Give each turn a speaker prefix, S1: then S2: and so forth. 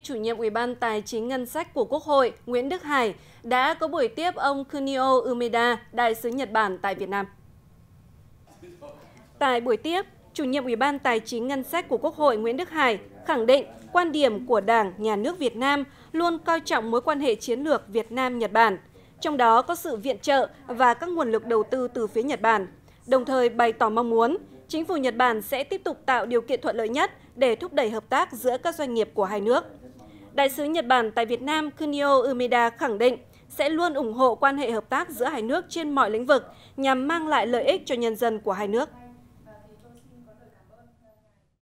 S1: Chủ nhiệm Ủy ban Tài chính Ngân sách của Quốc hội Nguyễn Đức Hải đã có buổi tiếp ông Kunio Umeda, Đại sứ Nhật Bản tại Việt Nam. Tại buổi tiếp, Chủ nhiệm Ủy ban Tài chính Ngân sách của Quốc hội Nguyễn Đức Hải khẳng định quan điểm của Đảng, Nhà nước Việt Nam luôn coi trọng mối quan hệ chiến lược Việt Nam-Nhật Bản, trong đó có sự viện trợ và các nguồn lực đầu tư từ phía Nhật Bản, đồng thời bày tỏ mong muốn chính phủ Nhật Bản sẽ tiếp tục tạo điều kiện thuận lợi nhất để thúc đẩy hợp tác giữa các doanh nghiệp của hai nước. Đại sứ Nhật Bản tại Việt Nam Kunio Umeda khẳng định sẽ luôn ủng hộ quan hệ hợp tác giữa hai nước trên mọi lĩnh vực nhằm mang lại lợi ích cho nhân dân của hai nước.